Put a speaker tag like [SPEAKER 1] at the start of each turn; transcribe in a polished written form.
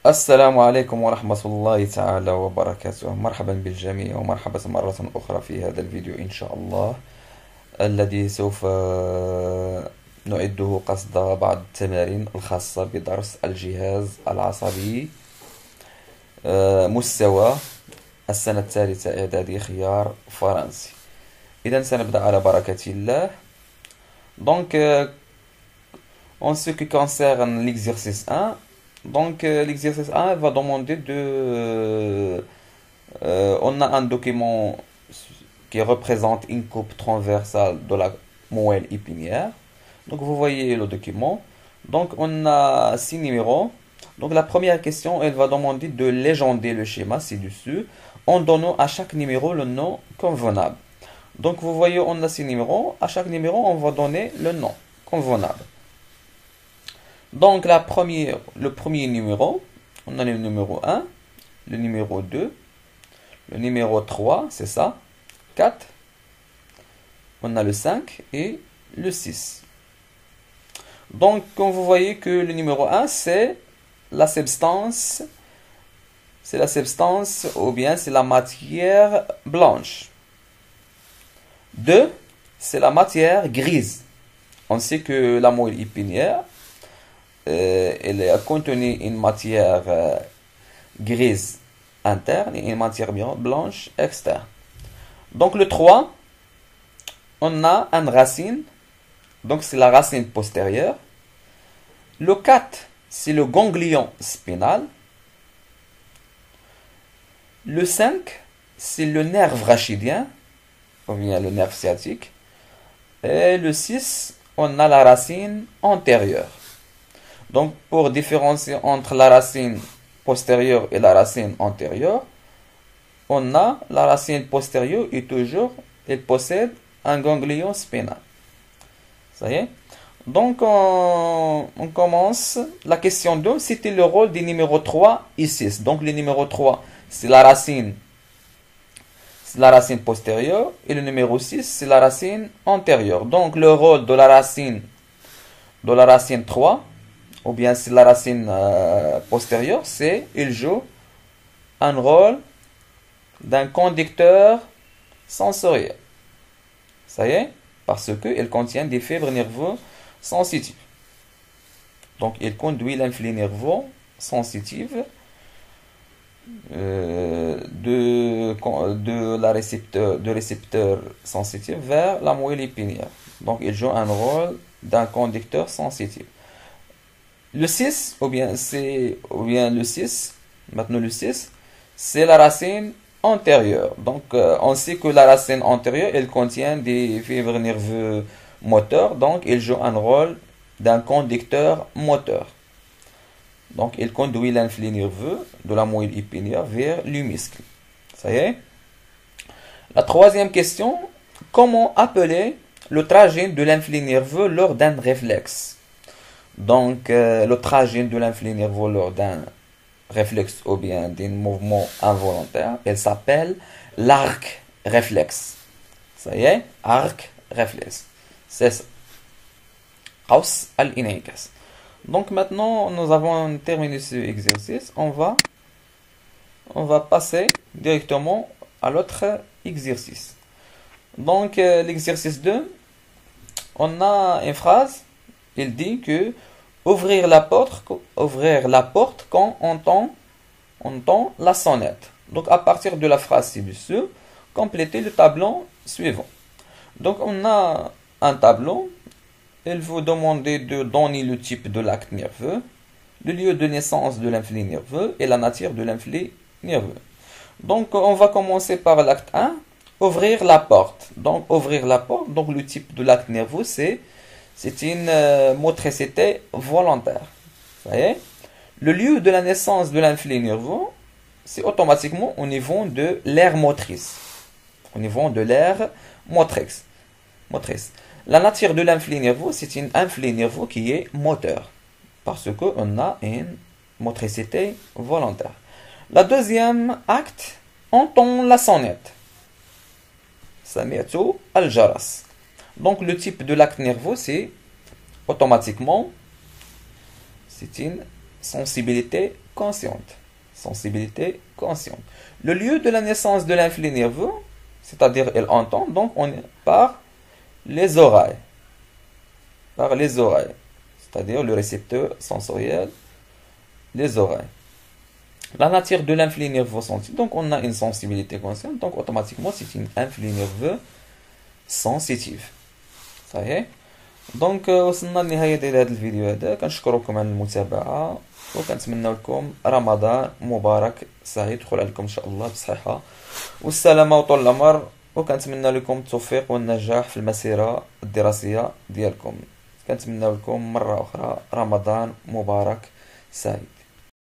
[SPEAKER 1] السلام عليكم ورحمة الله تعالى وبركاته. مرحبا بالجميع ومرحبا مرة أخرى في هذا الفيديو إن شاء الله، الذي سوف نعده قصد بعض التمارين الخاصة بدرس الجهاز العصبي، مستوى السنة الثالثة إعدادي خيار فرنسي. إذا سنبدأ على بركة الله. Donc, en ce qui concerne l'exercice 1, l'exercice 1 va demander on a un document qui représente une coupe transversale de la moelle épinière. Donc, vous voyez le document. Donc, on a 6 numéros. Donc, la première question, elle va demander de légender le schéma ci-dessus en donnant à chaque numéro le nom convenable. Donc, vous voyez, on a 6 numéros. À chaque numéro, on va donner le nom convenable. Donc, le premier numéro, on a le numéro 1, le numéro 2, le numéro 3, c'est ça, 4, on a le 5 et le 6. Donc, comme vous voyez que le numéro 1, c'est la substance ou bien c'est la matière blanche. 2, c'est la matière grise. On sait que la moelle épinière, elle contenu une matière grise interne et une matière blanche externe. Donc le 3, on a une racine, donc c'est la racine postérieure. Le 4, c'est le ganglion spinal. Le 5, c'est le nerf rachidien, ou bien le nerf sciatique. Et le 6, on a la racine antérieure. Donc, pour différencier entre la racine postérieure et la racine antérieure, on a la racine postérieure et toujours, elle possède un ganglion spinal. Ça y est? Donc, on commence. La question 2, c'était le rôle des numéros 3 et 6. Donc, le numéro 3, c'est la racine postérieure et le numéro 6, c'est la racine antérieure. Donc, le rôle de la racine 3, ou bien c'est la racine postérieure, il joue un rôle d'un conducteur sensoriel. Ça y est? Parce qu'il contient des fibres nerveuses sensitives. Donc, il conduit l'influx nerveux sensitif de récepteur sensitif vers la moelle épinière. Donc, il joue un rôle d'un conducteur sensitif. Le 6, le 6, maintenant le 6, c'est la racine antérieure. Donc, on sait que la racine antérieure, elle contient des fibres nerveuses moteurs. Donc, il joue un rôle d'un conducteur moteur. Donc, il conduit l'influx nerveux de la moelle épinière vers le muscle. Ça y est? La troisième question, comment appeler le trajet de l'influx nerveux lors d'un réflexe? Donc, le trajet de l'influx nerveux lors d'un réflexe ou bien d'un mouvement involontaire, elle s'appelle l'arc réflexe. Ça y est, arc réflexe. C'est ça. Qaws al-in'ikas. Donc maintenant, nous avons terminé ce exercice. On va passer directement à l'autre exercice. Donc, l'exercice 2, on a une phrase. Il dit que ouvrir la porte quand on entend la sonnette. Donc, à partir de la phrase ci-dessus, complétez le tableau suivant. Donc, on a un tableau. Il vous demander de donner le type de l'acte nerveux, le lieu de naissance de l'influx nerveux et la nature de l'influx nerveux. Donc, on va commencer par l'acte 1, ouvrir la porte. Donc, ouvrir la porte, donc le type de l'acte nerveux, c'est une motricité volontaire. Vous voyez? Le lieu de la naissance de l'influx nerveux, c'est automatiquement au niveau de l'aire motrice. Au niveau de l'aire motrice. La nature de l'influx nerveux, c'est un influx nerveux qui est moteur. Parce qu'on a une motricité volontaire. La deuxième acte, entend la sonnette. Sami'tu al-jaras. Donc, le type de l'acte nerveux, c'est automatiquement, c'est une sensibilité consciente. Sensibilité consciente. Le lieu de la naissance de l'influx nerveux, c'est-à-dire elle entend, donc on est par les oreilles. Par les oreilles. C'est-à-dire le récepteur sensoriel, les oreilles. La nature de l'influx nerveux sensible. Donc on a une sensibilité consciente, donc automatiquement c'est une influx nerveux sensitive. صحيح. دونك وصلنا لنهاية ديال هذا الفيديو هذا. كنشكركم على المتابعة وكنتمنى لكم رمضان مبارك سعيد يدخل عليكم ان شاء الله بصحة والسلامة وطول العمر. وكنتمنى لكم التوفيق والنجاح في المسيرة الدراسية ديالكم. كنتمنى لكم مرة أخرى رمضان مبارك سعيد.